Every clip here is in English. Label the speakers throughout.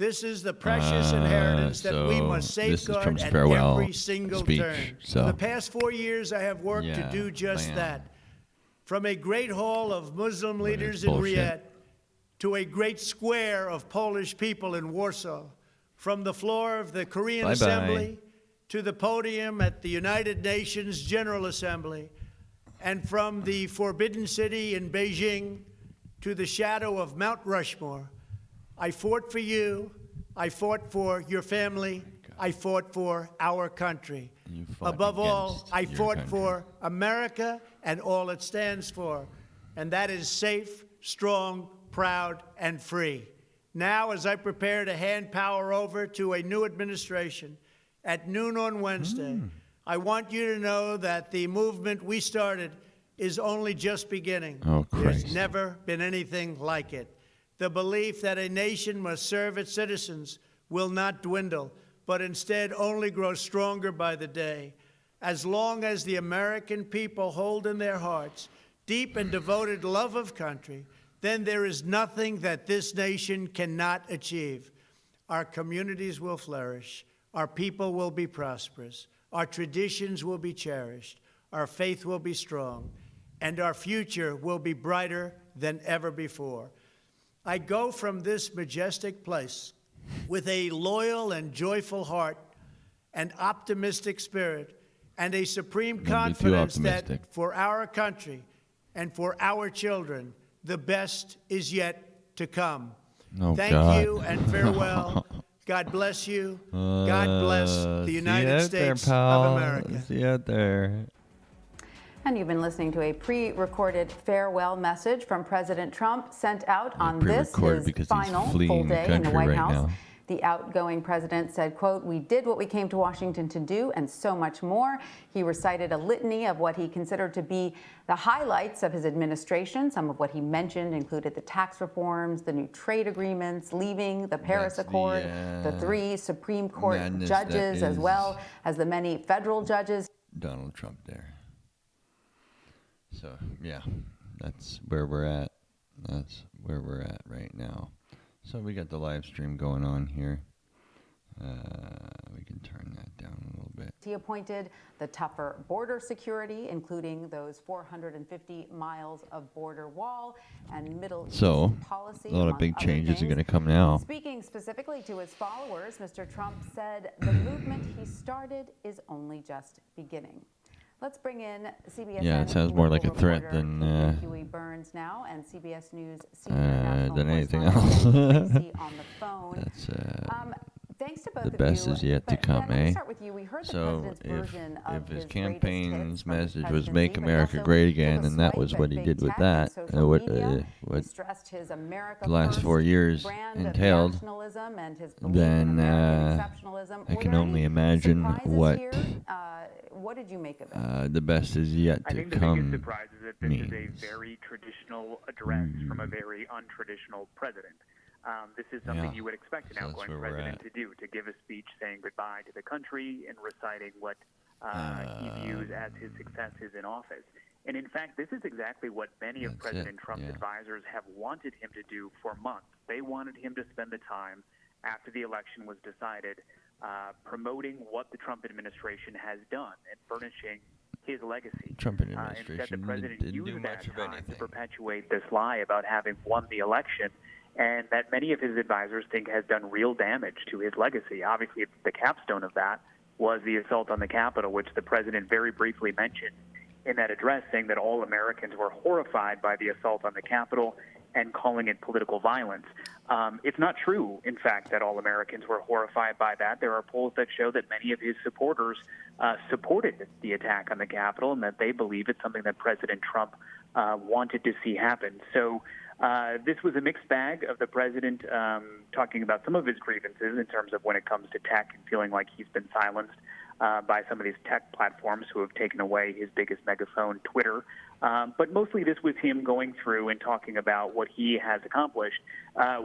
Speaker 1: This is the precious inheritance that we must safeguard at every single turn. For the past 4 years, I have worked to do just that. From a great hall of Muslim leaders in Riyadh to a great square of Polish people in Warsaw, from the floor of the Korean Assembly to the podium at the United Nations General Assembly, and from the Forbidden City in Beijing to the shadow of Mount Rushmore, I fought for you, I fought for your family, I fought for our country. Above all, I fought for America and all it stands for, and that is safe, strong, proud, and free. Now, as I prepare to hand power over to a new administration at noon on Wednesday, I want you to know that the movement we started is only just beginning. There's never been anything like it. The belief that a nation must serve its citizens will not dwindle, but instead only grow stronger by the day. As long as the American people hold in their hearts deep and devoted love of country, then there is nothing that this nation cannot achieve. Our communities will flourish, our people will be prosperous, our traditions will be cherished, our faith will be strong, and our future will be brighter than ever before. I go from this majestic place with a loyal and joyful heart, an optimistic spirit, and a supreme confidence that for our country and for our children, the best is yet to come. Thank you and farewell. God bless you. God bless the United States of America.
Speaker 2: See you out there.
Speaker 3: And you've been listening to a pre-recorded farewell message from President Trump sent out on this, his final full day in the White House. Now. The outgoing president said, quote, "We did what we came to Washington to do and so much more." He recited a litany of what he considered to be the highlights of his administration. Some of what he mentioned included the tax reforms, the new trade agreements, leaving the Paris Accord, the 3 Supreme Court judges, as well as the many federal judges.
Speaker 2: Donald Trump there. So, yeah, that's where we're at. That's where we're at right now. So we got the live stream going on here. We can turn that down a little bit.
Speaker 3: He appointed the tougher border security, including those 450 miles of border wall and Middle East policy.
Speaker 2: A lot of big changes are going to come now.
Speaker 3: Speaking specifically to his followers, Mr. Trump said the movement he started is only just beginning. Let's bring in CBS.
Speaker 2: Yeah, it sounds more like a threat than
Speaker 3: Burns now, and CBS News than
Speaker 2: anything else.
Speaker 3: on the phone.
Speaker 2: That's
Speaker 3: thanks to both
Speaker 2: the best is yet to come,
Speaker 3: let me start with you. We heard
Speaker 2: so
Speaker 3: the president's version of
Speaker 2: his
Speaker 3: his
Speaker 2: campaign's message was "Make America Great Again," and that was what he did with that. What the last 4 years entailed, then I can only imagine what
Speaker 3: did you make of it?
Speaker 2: The best is yet to come.
Speaker 4: I think the biggest surprise is that this is a very traditional address from a very untraditional president. This is something you would expect an outgoing president to do, to give a speech saying goodbye to the country and reciting what he views as his successes in office. And in fact, this is exactly what many of President Trump's advisors have wanted him to do for months. They wanted him to spend the time after the election was decided promoting what the Trump administration has done and furnishing his legacy.
Speaker 2: Trump administration
Speaker 4: instead, the president
Speaker 2: didn't
Speaker 4: used
Speaker 2: do
Speaker 4: that
Speaker 2: much of
Speaker 4: time
Speaker 2: anything
Speaker 4: to perpetuate this lie about having won the election, and that many of his advisors think has done real damage to his legacy. Obviously, the capstone of that was the assault on the Capitol, which the president very briefly mentioned in that address, saying that all Americans were horrified by the assault on the Capitol and calling it political violence. It's not true, in fact, that all Americans were horrified by that. There are polls that show that many of his supporters supported the attack on the Capitol and that they believe it's something that President Trump wanted to see happen. So this was a mixed bag of the president talking about some of his grievances in terms of when it comes to tech and feeling like he's been silenced by some of these tech platforms who have taken away his biggest megaphone, Twitter. But mostly this was him going through and talking about what he has accomplished.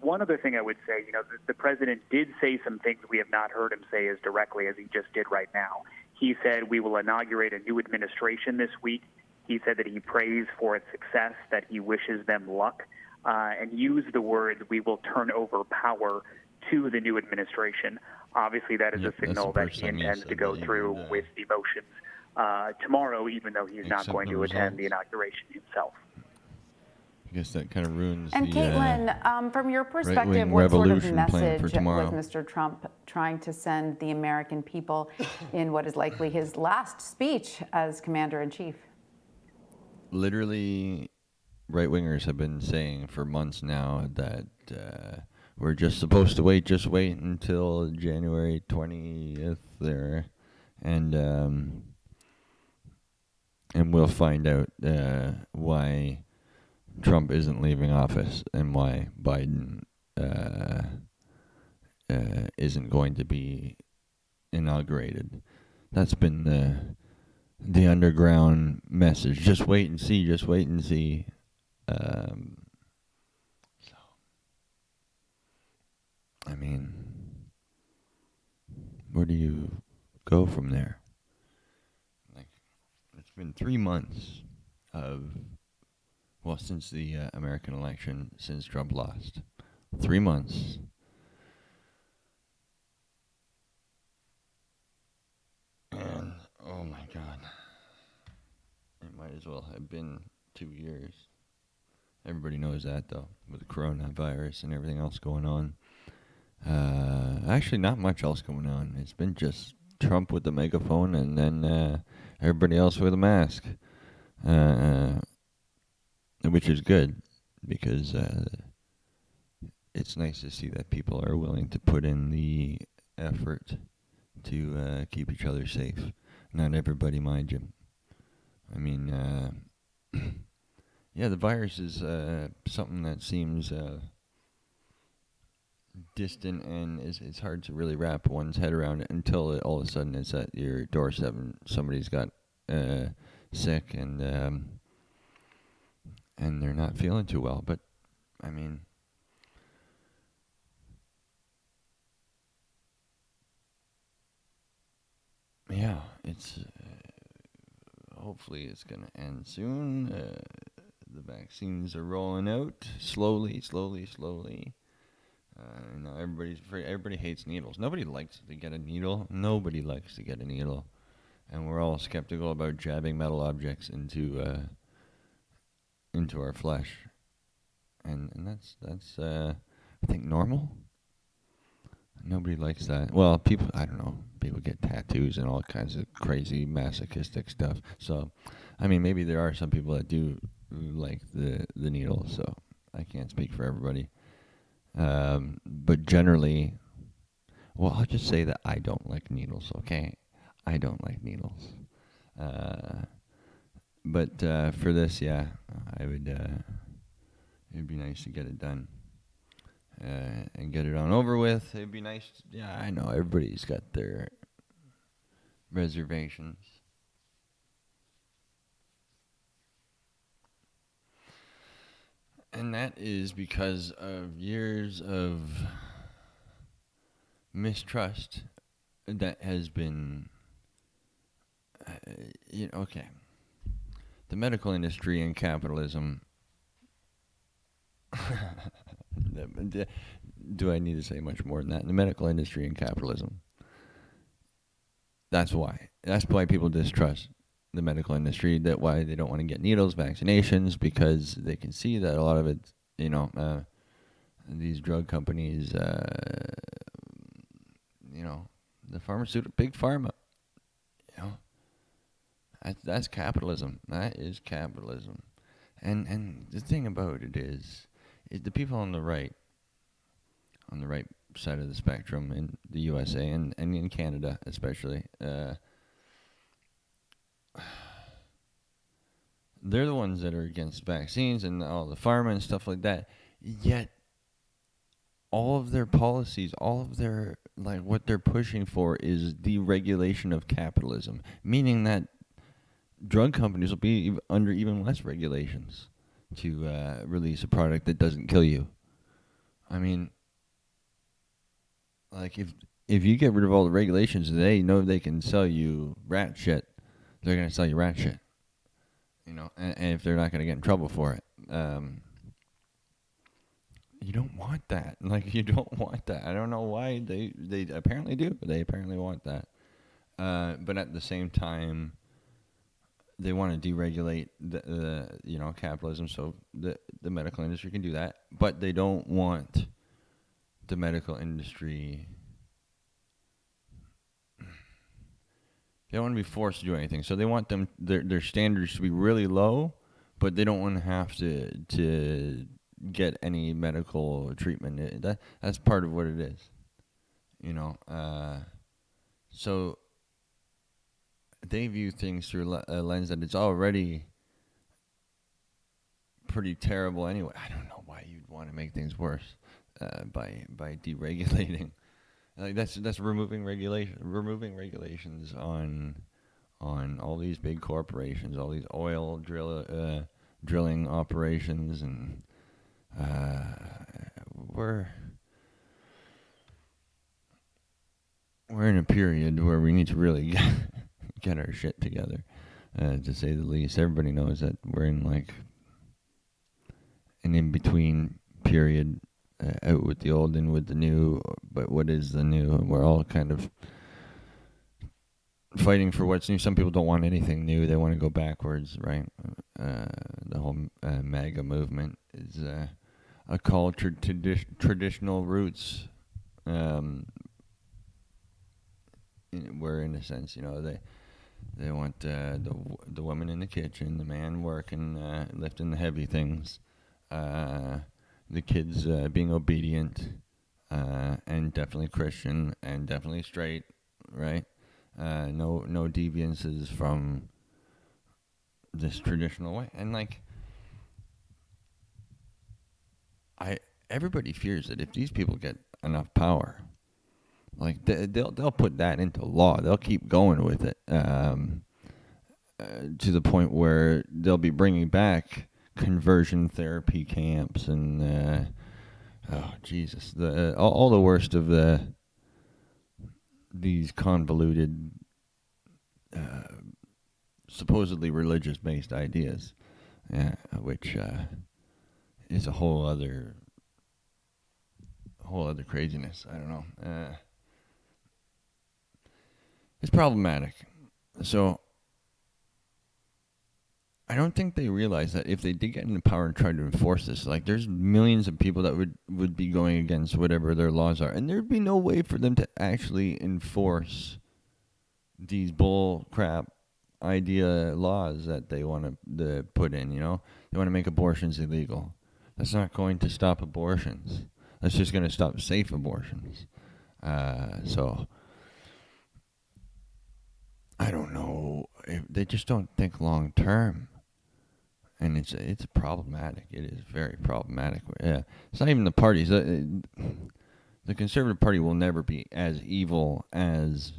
Speaker 4: One other thing I would say, the president did say some things we have not heard him say as directly as he just did right now. He said we will inaugurate a new administration this week. He said that he prays for its success, that he wishes them luck, and used the words, "We will turn over power to the new administration. Obviously, that is a signal that he intends to go through with the motions tomorrow, even though he's not going to attend the inauguration himself.
Speaker 2: I guess that kind of ruins
Speaker 3: and
Speaker 2: the
Speaker 3: Caitlin, from your perspective, what sort of message was Mr. Trump trying to send the American people in what is likely his last speech as commander-in-chief?
Speaker 2: Literally, right-wingers have been saying for months now that we're just supposed to wait until January 20th there, and we'll find out why Trump isn't leaving office and why Biden isn't going to be inaugurated. That's been the underground message. Just wait and see. Just wait and see. So, I mean, where do you go from there? Like, it's been 3 months since the American election, since Trump lost. 3 months. And, oh my God. It might as well have been 2 years. Everybody knows that, though, with the coronavirus and everything else going on. Actually, not much else going on. It's been just Trump with the megaphone and then everybody else with a mask. Which is good, because it's nice to see that people are willing to put in the effort to keep each other safe. Not everybody, mind you. I mean, yeah, the virus is something that seems distant, and it's hard to really wrap one's head around it until all of a sudden it's at your doorstep and somebody's got sick and they're not feeling too well. But, I mean, yeah, it's hopefully it's going to end soon. The vaccines are rolling out slowly. Everybody's afraid. Everybody hates needles. Nobody likes to get a needle. And we're all skeptical about jabbing metal objects into our flesh. And that's I think normal. Nobody likes that. Well, people, I don't know, people get tattoos and all kinds of crazy masochistic stuff. So, I mean, maybe there are some people that do like the needle, so I can't speak for everybody. But generally, well, I'll just say that I don't like needles, okay? I don't like needles. But for this, yeah, I would, it'd be nice to get it done. And get it on over with. It'd be nice. Yeah, I know everybody's got their reservations. And that is because of years of mistrust that has been, okay. The medical industry and capitalism. Do I need to say much more than that? The medical industry and capitalism. That's why. That's why people distrust the medical industry. That's why they don't want to get needles, vaccinations, because they can see that a lot of it, these drug companies, the pharmaceutical, big pharma, that's capitalism. That is capitalism. And the thing about it is the people on the right side of the spectrum in the USA and in Canada especially, they're the ones that are against vaccines and all the pharma and stuff like that. Yet all of their policies, all of their, what they're pushing for is deregulation of capitalism, meaning that drug companies will be under even less regulations to release a product that doesn't kill you. I mean, if you get rid of all the regulations, they know they can sell you rat shit. They're going to sell you rat shit. And if they're not going to get in trouble for it. You don't want that. Like, you don't want that. I don't know why they apparently do. They apparently want that. But at the same time, they want to deregulate the capitalism, so the medical industry can do that. But they don't want the medical industry. They don't want to be forced to do anything. So they want their standards to be really low, but they don't want to have to get any medical treatment. That's part of what it is. So they view things through a lens that it's already pretty terrible anyway. I don't know why you'd want to make things worse by deregulating. Like that's removing regulations on all these big corporations, all these oil drilling operations, and we're in a period where we need to really get our shit together, to say the least. Everybody knows that we're in like an in-between period, out with the old and with the new. But what is the new? And we're all kind of fighting for what's new. Some people don't want anything new. They want to go backwards, right? The whole MAGA movement is a call to traditional roots. Where, in a sense, they want the woman in the kitchen, the man working, lifting the heavy things, the kids being obedient, and definitely Christian, and definitely straight, right? No deviances from this traditional way. And like, everybody fears that if these people get enough power, like they'll put that into law. They'll keep going with it, to the point where they'll be bringing back conversion therapy camps and oh Jesus, all the worst of these convoluted, supposedly religious-based ideas, which is a whole other craziness. I don't know. It's problematic. So I don't think they realize that if they did get into power and try to enforce this, like, there's millions of people that would be going against whatever their laws are, and there'd be no way for them to actually enforce these bull crap idea laws that they want to put in. They want to make abortions illegal. That's not going to stop abortions. That's just going to stop safe abortions. So I don't know. They just don't think long term. And it's problematic. It is very problematic. Yeah, it's not even the parties. The Conservative Party will never be as evil as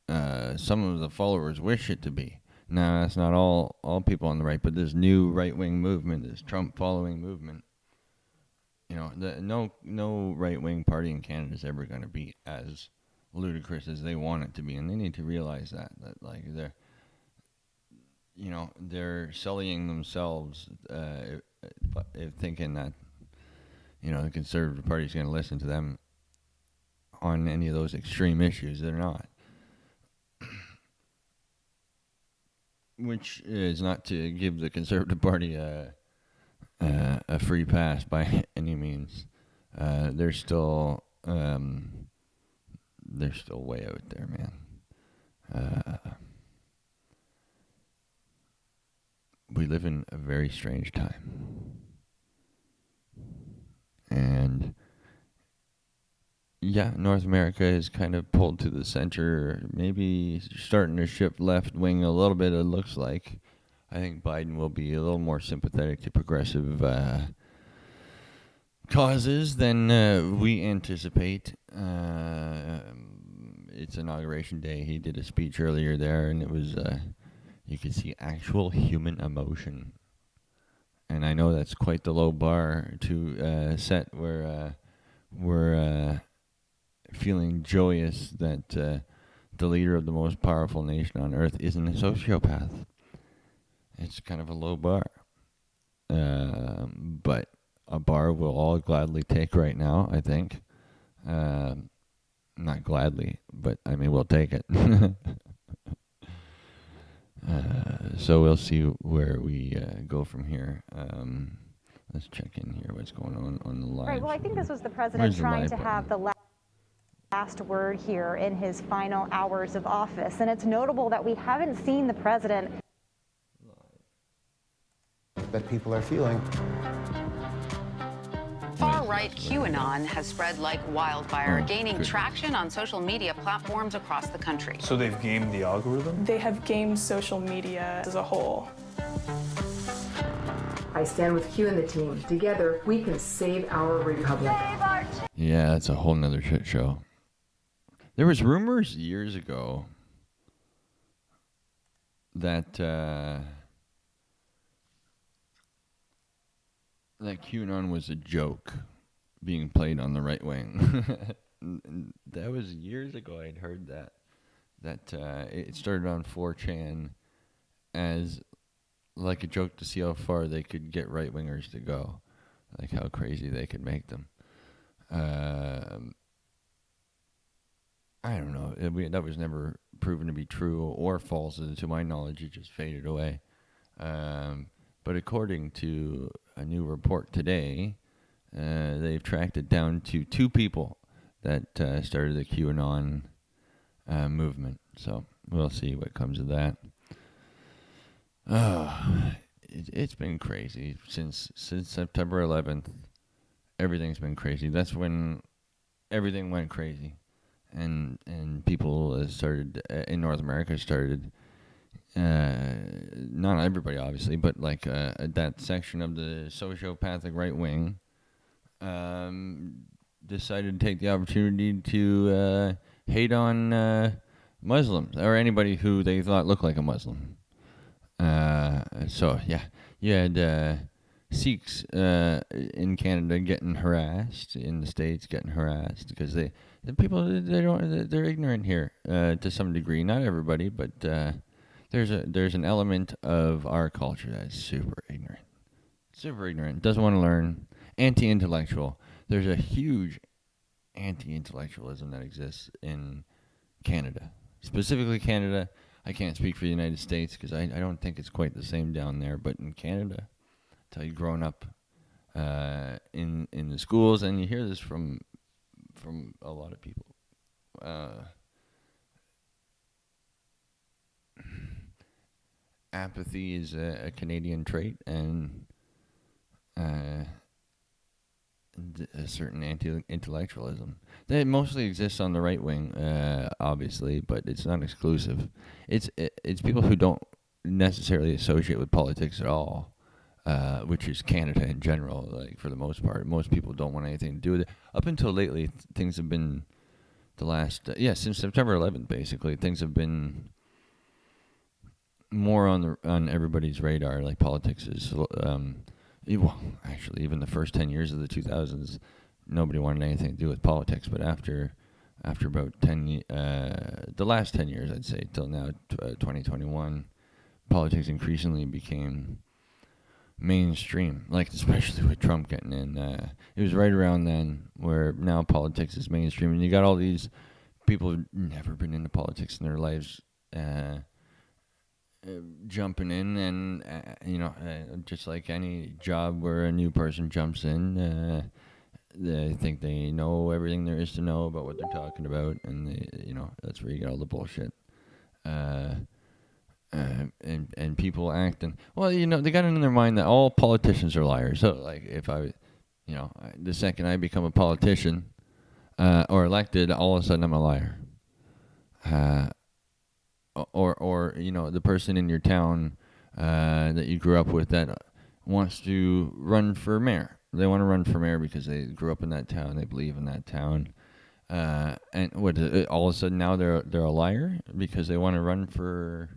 Speaker 2: some of the followers wish it to be. Now, that's not all people on the right, but this new right-wing movement, this Trump-following movement, no right-wing party in Canada is ever going to be as ludicrous as they want it to be, and they need to realize that like they're sullying themselves, thinking that the Conservative Party is going to listen to them on any of those extreme issues. They're not. Which is not to give the Conservative Party a free pass by any means. They're still way out there, man. We live in a very strange time. And yeah, North America is kind of pulled to the center, maybe starting to shift left wing a little bit, it looks like. I think Biden will be a little more sympathetic to progressive causes than we anticipate. It's Inauguration Day. He did a speech earlier there, and it was... you could see actual human emotion. And I know that's quite the low bar to set where we're feeling joyous that the leader of the most powerful nation on earth isn't a sociopath. It's kind of a low bar. But a bar we'll all gladly take right now, I think. Not gladly, but I mean, we'll take it. So we'll see where we go from here. Let's check in here. What's going on the live?
Speaker 5: Right. Well, I think this was the president trying to have the last word here in his final hours of office. And it's notable that we haven't seen the president
Speaker 6: that people are feeling.
Speaker 3: Far-right QAnon has spread like wildfire, gaining traction on social media platforms across the country.
Speaker 7: So they've gamed the algorithm?
Speaker 8: They have gamed social media as a whole.
Speaker 9: I stand with Q and the team. Together, we can save our republic.
Speaker 2: Yeah, that's a whole nother shit show. There was rumors years ago that that QAnon was a joke being played on the right wing. That was years ago. I'd heard that it started on 4chan as like a joke to see how far they could get right wingers to go, like how crazy they could make them. I don't know. That was never proven to be true or false, to my knowledge. It just faded away. But according to a new report today, they've tracked it down to 2 people that started the QAnon movement. So we'll see what comes of that. It's been crazy since September 11th. Everything's been crazy. That's when everything went crazy, and people started in North America started. Not everybody, obviously, but like that section of the sociopathic right wing decided to take the opportunity to hate on Muslims or anybody who they thought looked like a Muslim. So yeah, you had Sikhs in Canada getting harassed, in the States getting harassed because they're ignorant here to some degree. Not everybody, but there's an element of our culture that's super ignorant, doesn't want to learn, anti-intellectual. There's a huge anti-intellectualism that exists in Canada, specifically Canada. I can't speak for the United States because I don't think it's quite the same down there. But in Canada, I tell you, growing up in the schools, and you hear this from a lot of people. Apathy is a Canadian trait, and a certain anti-intellectualism that mostly exists on the right wing, obviously, but it's not exclusive. It's people who don't necessarily associate with politics at all, which is Canada in general. Like for the most part, most people don't want anything to do with it. Up until lately, things have been since September 11th, basically, things have been more on everybody's radar. Like politics is. Actually, even the first 10 years of the 2000s, nobody wanted anything to do with politics. But after about the last 10 years, I'd say, till now, 2021, politics increasingly became mainstream. Like especially with Trump getting in, it was right around then where now politics is mainstream, and you got all these people who've never been into politics in their lives. Jumping in, and just like any job where a new person jumps in, they think they know everything there is to know about what they're talking about, and that's where you get all the bullshit. And people acting they got it in their mind that all politicians are liars. So like if the second I become a politician or elected, all of a sudden I'm a liar. Or the person in your town that you grew up with that wants to run for mayor. They want to run for mayor because they grew up in that town. They believe in that town. And all of a sudden now they're a liar because they want to run for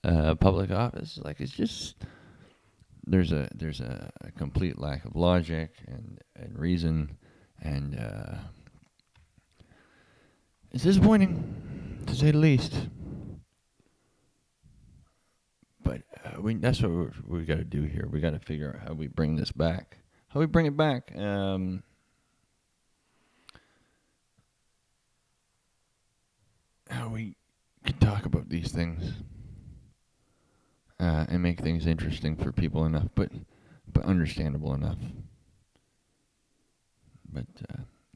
Speaker 2: public office. Like it's just there's a complete lack of logic and reason, and it's disappointing to say the least. But that's what we got to do here. We got to figure out how we bring this back, how we bring it back. How we can talk about these things and make things interesting for people enough, but understandable enough. But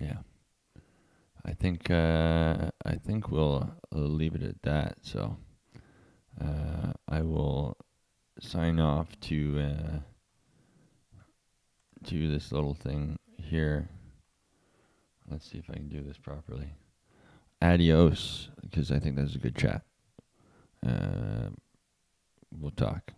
Speaker 2: yeah, I think we'll leave it at that. So I will sign off to this little thing here. Let's see if I can do this properly. Adios, because I think that's a good chat. We'll talk.